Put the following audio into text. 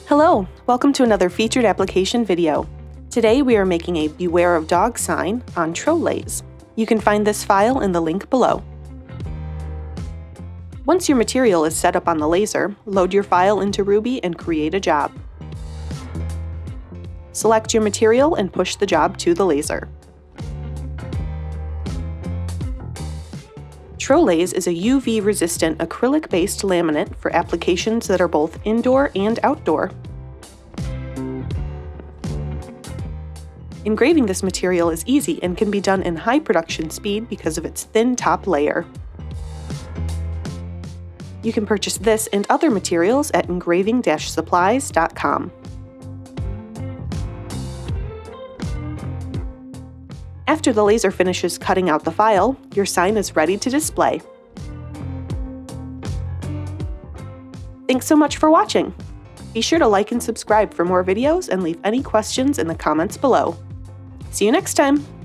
Hello, welcome to another featured application video. Today we are making a Beware of Dog sign on TroLase. You can find this file in the link below. Once your material is set up on the laser, load your file into Ruby and create a job. Select your material and push the job to the laser. TroLase is a UV-resistant acrylic-based laminate for applications that are both indoor and outdoor. Engraving this material is easy and can be done in high production speed because of its thin top layer. You can purchase this and other materials at engraving-supplies.com. After the laser finishes cutting out the file, your sign is ready to display. Thanks so much for watching! Be sure to like and subscribe for more videos and leave any questions in the comments below. See you next time!